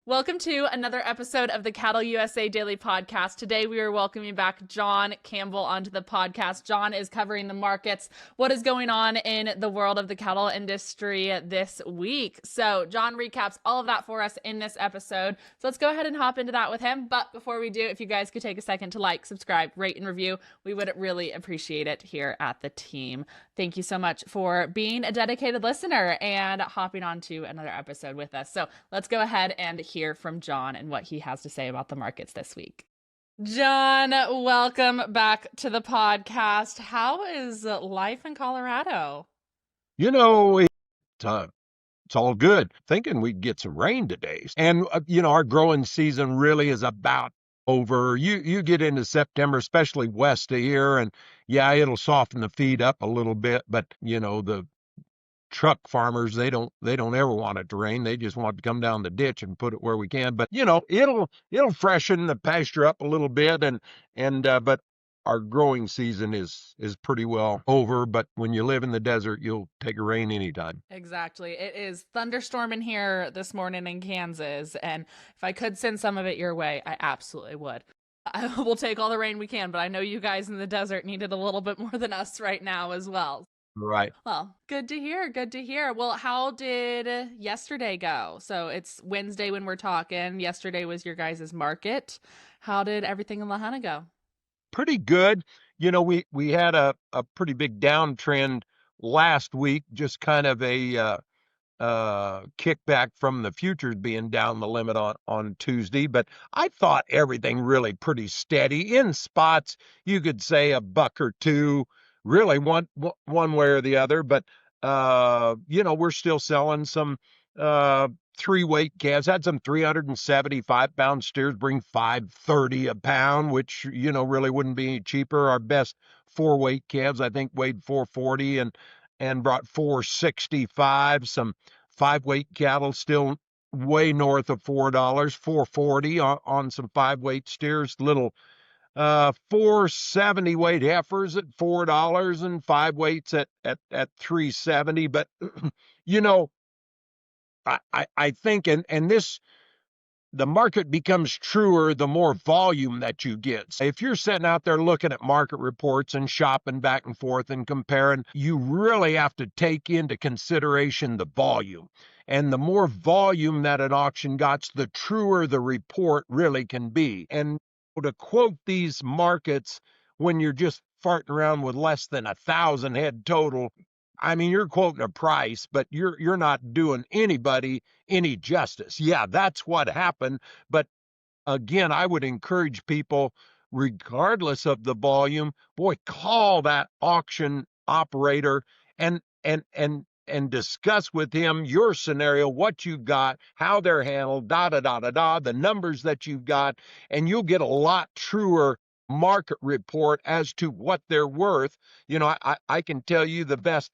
Welcome to another episode of the Cattle USA Daily Podcast. Today we are welcoming back John Campbell onto the podcast. John is covering the markets, what is going on in the world of the cattle industry this week. So John recaps all of that for us in this episode. So let's go ahead and hop into that with him. But before we do, if you guys could take a second to like, subscribe, rate, and review, we would really appreciate it here at the team. Thank you so much for being a dedicated listener and hopping on to another episode with us. So let's go ahead and hear from John and what he has to say about the markets this week. John, welcome back to the podcast. How is life in Colorado? It's all good. Thinking we'd get some rain today. And, our growing season really is about over. You get into September, especially west of here, and yeah, it'll soften the feed up a little bit, but, the truck farmers, they don't ever want it to rain. They just want it to come down the ditch and put it where we can. But it'll freshen the pasture up a little bit, but our growing season is pretty well over. But when you live in the desert, you'll take a rain anytime. Exactly. It is thunderstorming here this morning in Kansas, and if I could send some of it your way, I absolutely would. I will take all the rain we can, but I know you guys in the desert needed a little bit more than us right now as well. Right. Well, good to hear. Good to hear. Well, how did yesterday go? So it's Wednesday when we're talking. Yesterday was your guys' market. How did everything in Lahaina go? Pretty good. We had a pretty big downtrend last week, just kind of a kickback from the futures being down the limit on Tuesday, but I thought everything really pretty steady. In spots, you could say a buck or two, really one way or the other, but we're still selling some 3-weight calves. Had some 375-pound steers bring $530 a pound, which really wouldn't be any cheaper. Our best 4-weight calves, I think, weighed 440 and brought 465. Some 5-weight cattle still way north of $4, 440 on some 5-weight steers. Little 470 weight heifers at $4 and 5 weights at 370. But I think and this the market becomes truer the more volume that you get. If you're sitting out there looking at market reports and shopping back and forth and comparing, you really have to take into consideration the volume. And the more volume that an auction got, the truer the report really can be. And to quote these markets when you're just farting around with less than 1,000 head total, I mean, you're quoting a price, but you're not doing anybody any justice. Yeah, that's what happened. But again, I would encourage people, regardless of the volume, boy, call that auction operator and discuss with him your scenario, what you've got, how they're handled, the numbers that you've got, and you'll get a lot truer market report as to what they're worth. I can tell you the best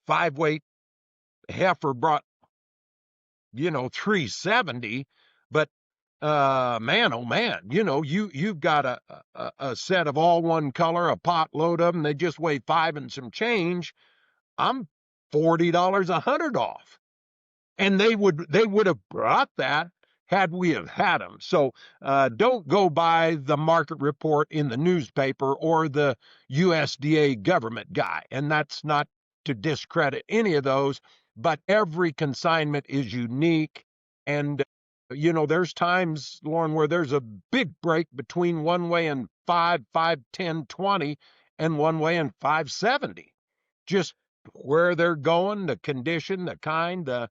5-weight heifer brought 370, but man, oh man, you've got a set of all one color, a pot load of them, they just weigh 5 and some change. I'm $40 a hundred off, and they would have brought that had we have had them. So don't go by the market report in the newspaper or the USDA government guy. And that's not to discredit any of those, but every consignment is unique. And there's times, Lauren, where there's a big break between one way and 5, 10, 20, and one way and 570. Just where they're going, the condition, the kind, the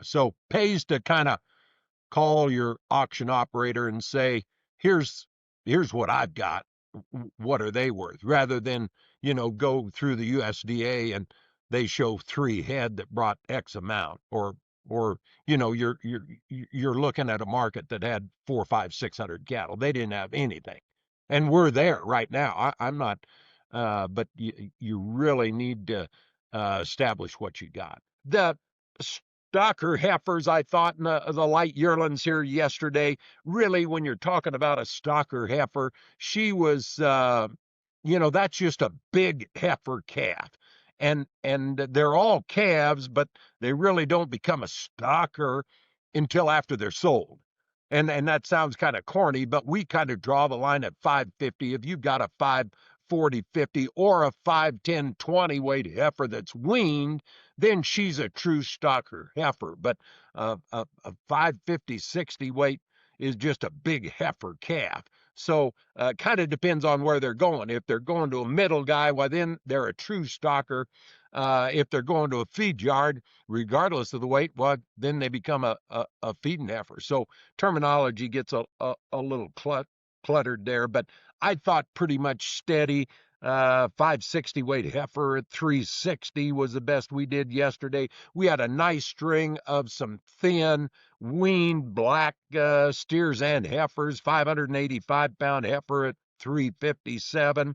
So pays to kind of call your auction operator and say, here's what I've got. What are they worth? Rather than, go through the USDA and they show 3 head that brought X amount, or you're looking at a market that had 4, 5, 600 cattle. They didn't have anything. And we're there right now. I'm not, but you really need to establish what you got. The stocker heifers, I thought, in the light yearlings here yesterday, really, when you're talking about a stocker heifer, she was, that's just a big heifer calf. And they're all calves, but they really don't become a stocker until after they're sold. And that sounds kind of corny, but we kind of draw the line at 550. If you've got a 540 50 or a 510 20 weight heifer that's weaned, then she's a true stocker heifer. But a 550 60 weight is just a big heifer calf. So kind of depends on where they're going. If they're going to a middle guy, well, then they're a true stocker. If they're going to a feed yard, regardless of the weight, well, then they become a feeding heifer. So terminology gets a little cluttered there, but I thought pretty much steady. 560 weight heifer at 360 was the best we did yesterday. We had a nice string of some thin weaned black steers and heifers. 585-pound heifer at 357.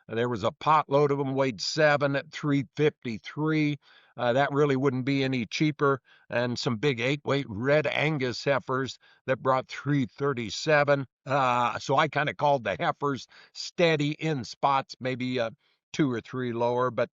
There was a potload of them, weighed 7 at 353. That really wouldn't be any cheaper. And some big 8-weight red Angus heifers that brought 337. So I kind of called the heifers steady in spots, maybe 2 or 3 lower. But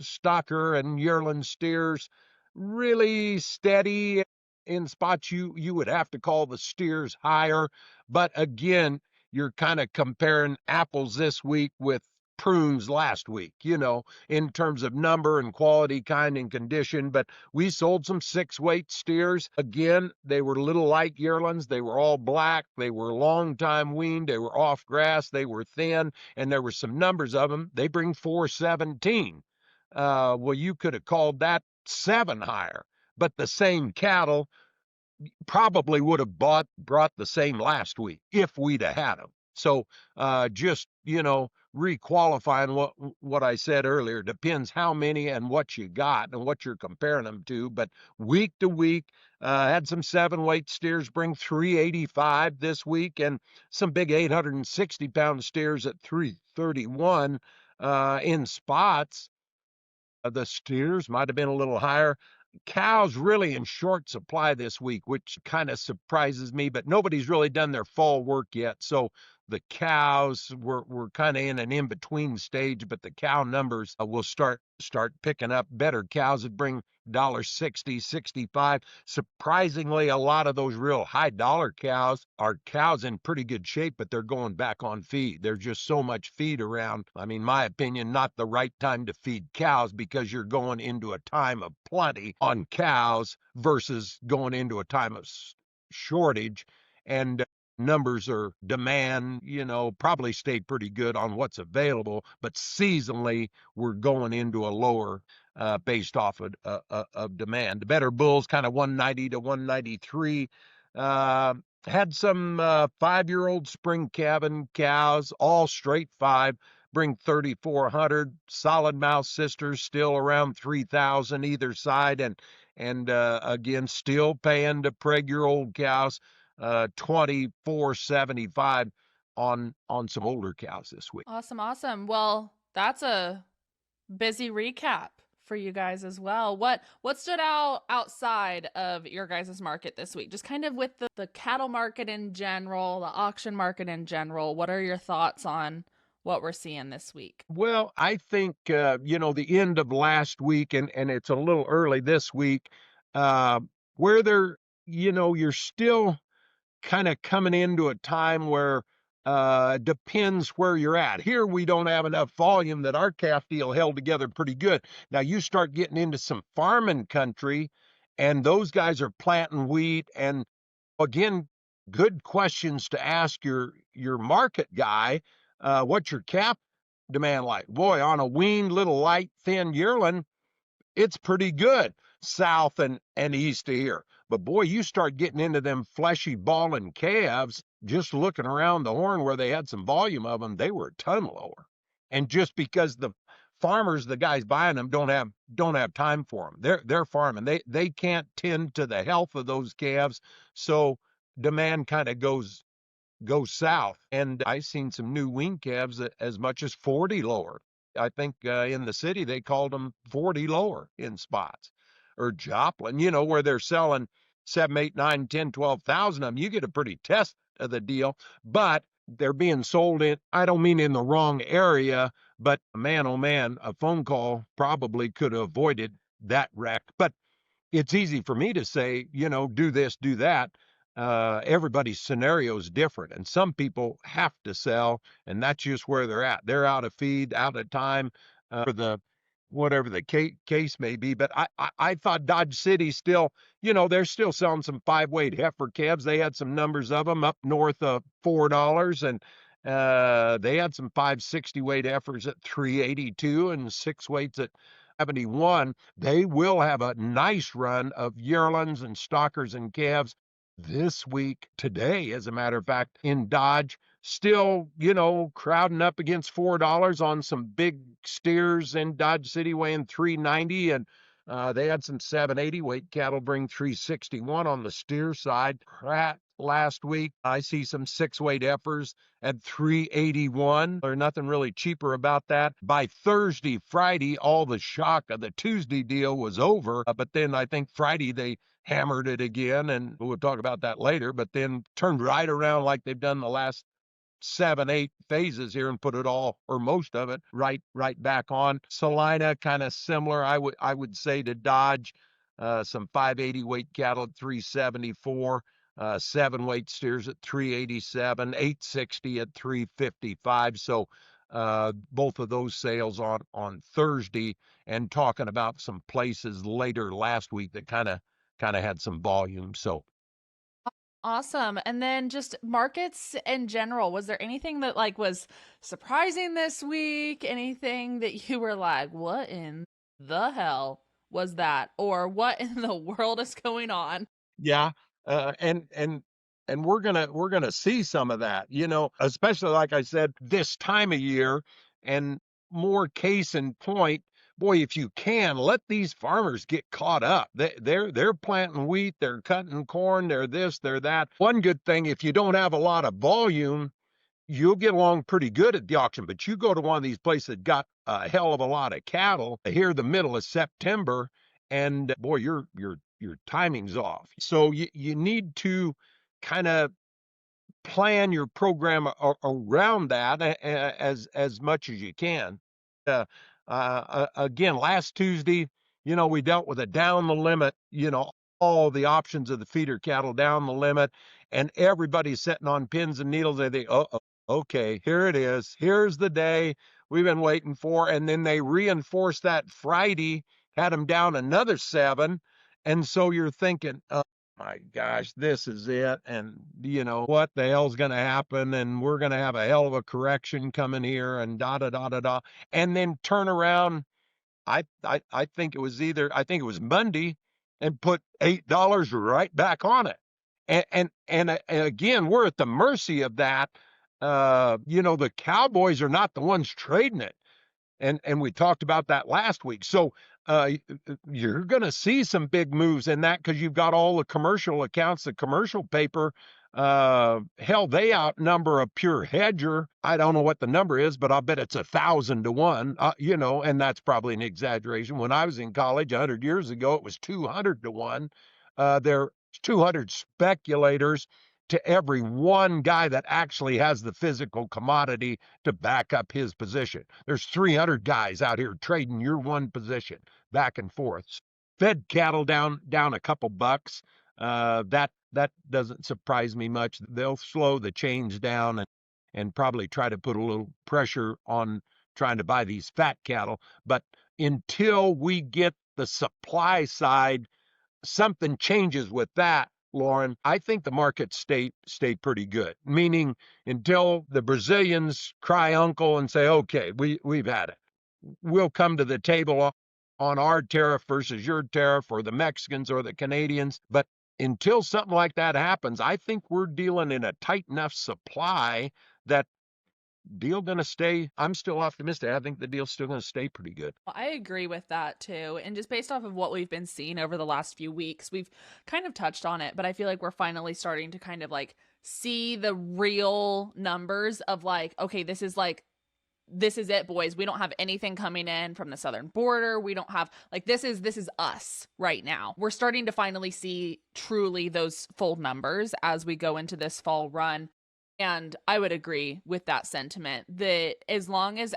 stocker and yearling steers really steady in spots. You would have to call the steers higher. But again, you're kind of comparing apples this week with prunes last week, in terms of number and quality, kind and condition. But we sold some 6-weight steers. Again, they were little light yearlings. They were all black. They were long time weaned. They were off grass. They were thin, and there were some numbers of them. They bring 417. Well, you could have called that 7 higher, but the same cattle probably would have brought the same last week if we'd have had them. So just, requalifying what I said earlier. Depends how many and what you got and what you're comparing them to. But week to week, had some 7-weight steers bring 385 this week, and some big 860-pound steers at 331 in spots. The steers might have been a little higher. Cows really in short supply this week, which kind of surprises me, but nobody's really done their fall work yet. So the cows were kind of in an in-between stage, but the cow numbers will start picking up. Better cows that bring $1.60, 65. Surprisingly, a lot of those real high dollar cows are cows in pretty good shape, but they're going back on feed. There's just so much feed around. I mean, my opinion, not the right time to feed cows, because you're going into a time of plenty on cows versus going into a time of shortage. And numbers or demand, probably stayed pretty good on what's available, but seasonally we're going into a lower based off of demand. The better bulls kind of 190 to 193. Had some 5-year-old spring cabin cows, all straight 5, bring 3,400. Solid mouth sisters still around 3,000 either side, and again still paying to preg-year-old cows 24.75 on some older cows this week. Awesome. Well, that's a busy recap for you guys as well. What stood out outside of your guys' market this week? Just kind of with the cattle market in general, the auction market in general. What are your thoughts on what we're seeing this week? Well, I think the end of last week and it's a little early this week, where you're still kind of coming into a time where depends where you're at. Here we don't have enough volume that our calf deal held together pretty good. Now you start getting into some farming country, and those guys are planting wheat. And again, good questions to ask your market guy. What's your calf demand like? Boy, on a weaned little light thin yearling, it's pretty good south and east of here. But boy, you start getting into them fleshy balling calves, just looking around the horn where they had some volume of them, they were a ton lower. And just because the farmers, the guys buying them, don't have time for them. They're farming. They can't tend to the health of those calves. So demand kind of goes south. And I've seen some new wean calves as much as 40 lower. I think in the city they called them 40 lower in spots. Or Joplin, where they're selling 7, 8, 9, 10, 12,000 of them. You get a pretty test of the deal, but they're being sold in, I don't mean in the wrong area, but man, oh man, a phone call probably could have avoided that wreck. But it's easy for me to say, do this, do that. Everybody's scenario is different, and some people have to sell, and that's just where they're at. They're out of feed, out of time, for the whatever the case may be. But I thought Dodge City still, they're still selling some 5 weight heifer calves. They had some numbers of them up north of $4, and they had some 560 weight heifers at 382 and 6 weights at 71. They will have a nice run of yearlings and stockers and calves this week, today, as a matter of fact, in Dodge. Still, crowding up against $4 on some big steers in Dodge City weighing 390. And they had some 780 weight cattle bring 361 on the steer side. Pratt last week, I see some 6 weight heifers at 381. There's nothing really cheaper about that. By Thursday, Friday, all the shock of the Tuesday deal was over. But then I think Friday they hammered it again, and we'll talk about that later, but then turned right around like they've done the last 7, 8 phases here and put it all or most of it right back on. Salina kind of similar, I would say, to Dodge. Some 580 weight cattle at 374, 7 weight steers at 387, 860 at 355. So both of those sales on Thursday, and talking about some places later last week that kind of had some volume. So Awesome. And then just markets in general, was there anything that like was surprising this week? Anything that you were like, what in the hell was that? Or what in the world is going on? yeah, and we're gonna see some of that, especially like I said, this time of year, and more case in point. Boy, if you can let these farmers get caught up. They're planting wheat, they're cutting corn, they're this, they're that. One good thing, if you don't have a lot of volume, you'll get along pretty good at the auction. But you go to one of these places that got a hell of a lot of cattle here the middle of September, and boy, your timing's off. So you need to kind of plan your program around that as much as you can. Uh, Again, last Tuesday, we dealt with a down the limit, all the options of the feeder cattle down the limit, and everybody's sitting on pins and needles. They think, oh, okay, here it is. Here's the day we've been waiting for. And then they reinforced that Friday, had them down another 7. And so you're thinking, oh my gosh, this is it. And what the hell's going to happen? And we're going to have a hell of a correction coming here, and da da da da da. And then turn around. I think it was Monday, and put $8 right back on it. And again, we're at the mercy of that. The Cowboys are not the ones trading it. And we talked about that last week. So you're going to see some big moves in that, because you've got all the commercial accounts, the commercial paper. Hell, they outnumber a pure hedger. I don't know what the number is, but I'll bet it's 1,000 to 1. And that's probably an exaggeration. When I was in college 100 years ago, it was 200 to 1. There's 200 speculators to every one guy that actually has the physical commodity to back up his position. There's 300 guys out here trading your one position back and forth. Fed cattle down a couple bucks. That doesn't surprise me much. They'll slow the change down, and probably try to put a little pressure on trying to buy these fat cattle. But until we get the supply side, something changes with that, Lauren, I think the markets stay pretty good. Meaning, until the Brazilians cry uncle and say, okay, we've had it. We'll come to the table on our tariff versus your tariff, or the Mexicans or the Canadians. But until something like that happens, I think we're dealing in a tight enough supply that deal going to stay. I'm still optimistic. I think the deal's still going to stay pretty good. Well, I agree with that too. And just based off of what we've been seeing over the last few weeks, we've kind of touched on it, but I feel like we're finally starting to kind of like see the real numbers of like, okay, this is it, boys. We don't have anything coming in from the southern border. We don't have like this is us right now. We're starting to finally see truly those full numbers as we go into this fall run. And I would agree with that sentiment that as long as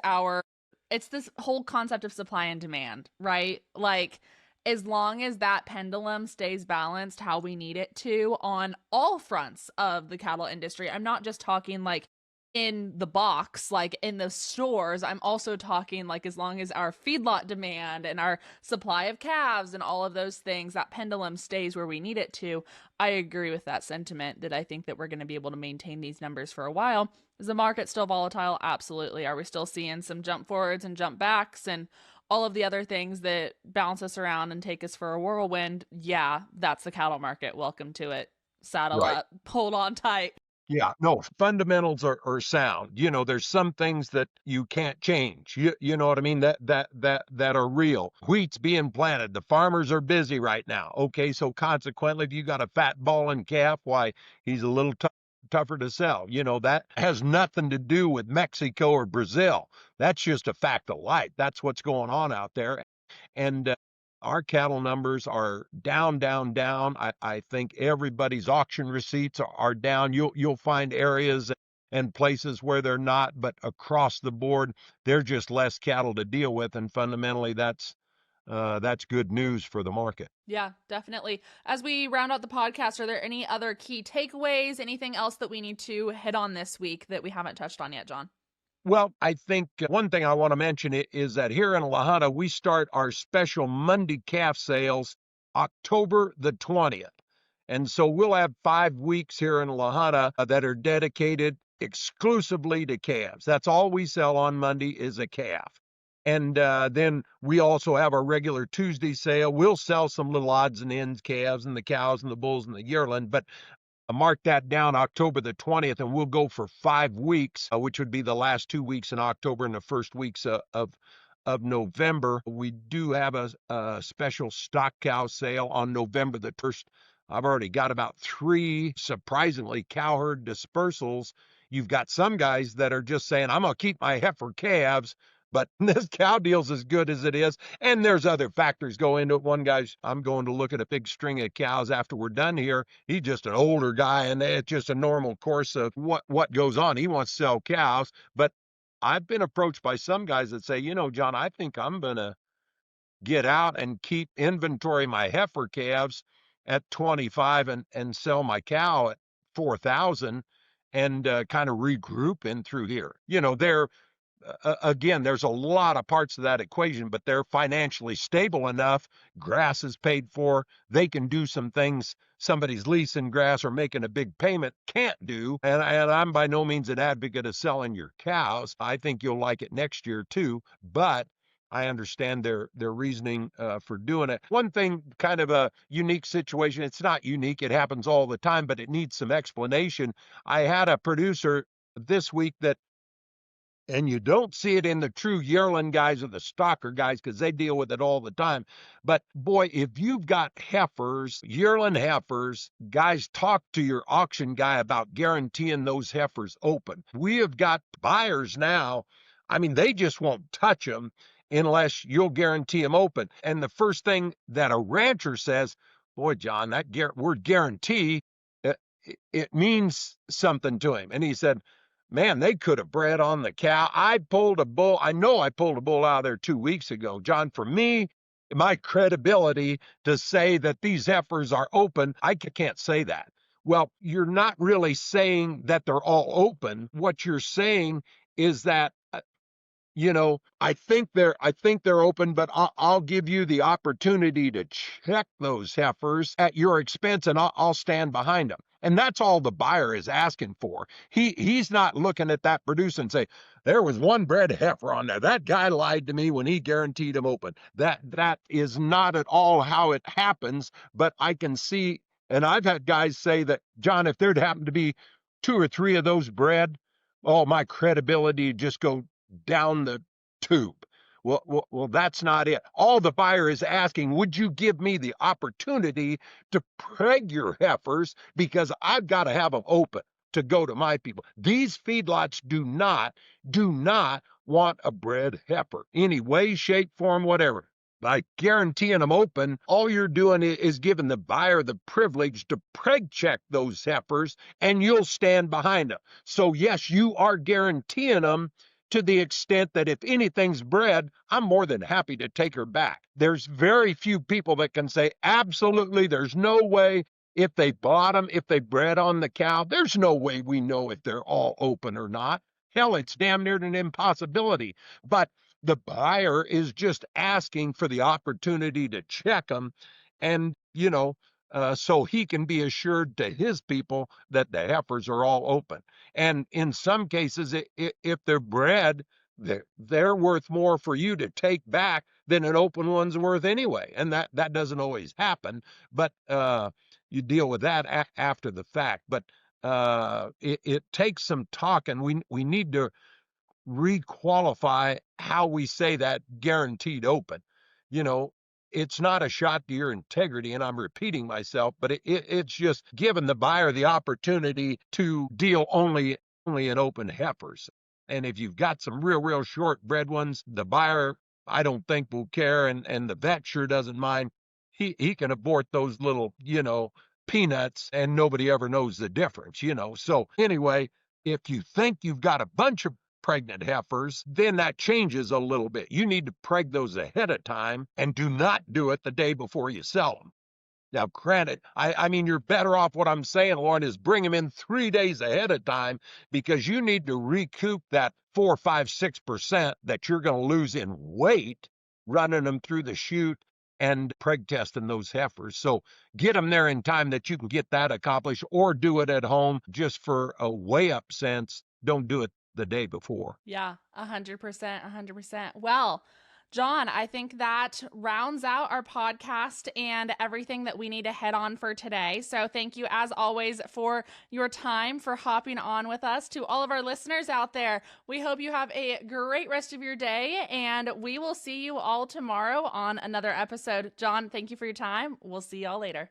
it's this whole concept of supply and demand, right? Like, as long as that pendulum stays balanced how we need it to on all fronts of the cattle industry. I'm not just talking like in the box, like in the stores. I'm also talking like as long as our feedlot demand and our supply of calves and all of those things, that pendulum stays where we need it to. I agree with that sentiment that I think that we're going to be able to maintain these numbers for a while. Is the market still volatile? Absolutely. Are we still seeing some jump forwards and jump backs and all of the other things that bounce us around and take us for a whirlwind? Yeah, that's the cattle market. Welcome to it. Saddle Right. up, hold on tight. Yeah, no, fundamentals are sound. There's some things that you can't change. You know what I mean? That are real. Wheat's being planted. The farmers are busy right now. Okay, so consequently, if you got a fat balling calf, why he's a little tougher to sell. That has nothing to do with Mexico or Brazil. That's just a fact of life. That's what's going on out there. And our cattle numbers are down, down, down. I think everybody's auction receipts are down. You'll find areas and places where they're not, but across the board, they're just less cattle to deal with. And fundamentally, that's good news for the market. Yeah, definitely. As we round out the podcast, are there any other key takeaways, anything else that we need to hit on this week that we haven't touched on yet, John? Well, I think one thing I want to mention is that here in La Junta, we start our special Monday calf sales October the 20th. And so we'll have 5 weeks here in La Junta that are dedicated exclusively to calves. That's all we sell on Monday is a calf. And then we also have our regular Tuesday sale. We'll sell some little odds and ends, calves and the cows and the bulls and the yearling, but mark that down October the 20th, and we'll go for 5 weeks, which would be the last 2 weeks in October and the first weeks of November. We do have a special stock cow sale on November the 1st. I've already got about 3 surprisingly cow herd dispersals. You've got some guys that are just saying, I'm going to keep my heifer calves, but this cow deal's as good as it is. And there's other factors go into it. One guy's, I'm going to look at a big string of cows after we're done here. He's just an older guy, and it's just a normal course of what goes on. He wants to sell cows. But I've been approached by some guys that say, John, I think I'm going to get out and keep inventory my heifer calves at 25 and sell my cow at 4,000 and kind of regroup in through here. They're again, there's a lot of parts of that equation, but they're financially stable enough. Grass is paid for. They can do some things somebody's leasing grass or making a big payment can't do. And I'm by no means an advocate of selling your cows. I think you'll like it next year too, but I understand their reasoning for doing it. One thing, kind of a unique situation. It's not unique. It happens all the time, but it needs some explanation. I had a producer this week that, and you don't see it in the true yearling guys or the stocker guys because they deal with it all the time. But boy, if you've got heifers, yearling heifers, guys, talk to your auction guy about guaranteeing those heifers open. We have got buyers now. I mean, they just won't touch them unless you'll guarantee them open. And the first thing that a rancher says, boy, John, that word guarantee, it means something to him. And he said, man, they could have bred on the cow. I pulled a bull. I know I pulled a bull out of there 2 weeks ago. John, for me, my credibility to say that these heifers are open, I can't say that. Well, you're not really saying that they're all open. What you're saying is that I think they're open, but I'll give you the opportunity to check those heifers at your expense, and I'll stand behind them. And that's all the buyer is asking for. He's not looking at that producer and say, there was one bred heifer on there. That guy lied to me when he guaranteed him open. That is not at all how it happens, but I can see, and I've had guys say that, John, if there'd happen to be 2 or 3 of those bred, oh, my credibility just go down the tube. Well, that's not it. All the buyer is asking, would you give me the opportunity to preg your heifers because I've got to have them open to go to my people. These feedlots do not want a bred heifer, any way, shape, form, whatever. By guaranteeing them open, all you're doing is giving the buyer the privilege to preg check those heifers, and you'll stand behind them. So yes, you are guaranteeing them to the extent that if anything's bred, I'm more than happy to take her back. There's very few people that can say, absolutely, there's no way if they bought them, if they bred on the cow, there's no way we know if they're all open or not. Hell, it's damn near an impossibility. But the buyer is just asking for the opportunity to check them and, so he can be assured to his people that the heifers are all open. And in some cases, if they're bred, they're worth more for you to take back than an open one's worth anyway. And that doesn't always happen, but you deal with that after the fact. But it takes some talking. We need to requalify how we say that guaranteed open. You know, it's not a shot to your integrity, and I'm repeating myself, but it's just giving the buyer the opportunity to deal only in open heifers. And if you've got some real short bred ones, the buyer, I don't think will care, and the vet sure doesn't mind. He can abort those little, peanuts, and nobody ever knows the difference. So anyway, if you think you've got a bunch of pregnant heifers, then that changes a little bit. You need to preg those ahead of time and do not do it the day before you sell them. Now, granted, I mean, you're better off. What I'm saying, Lauren, is bring them in 3 days ahead of time, because you need to recoup that 4, 5, 6% that you're going to lose in weight running them through the chute and preg testing those heifers. So get them there in time that you can get that accomplished, or do it at home just for a weigh up sense. Don't do it the day before. Yeah, 100%, 100%. Well, John, I think that rounds out our podcast and everything that we need to head on for today. So thank you, as always, for your time, for hopping on with us. To all of our listeners out there, we hope you have a great rest of your day, and we will see you all tomorrow on another episode. John, thank you for your time. We'll see y'all later.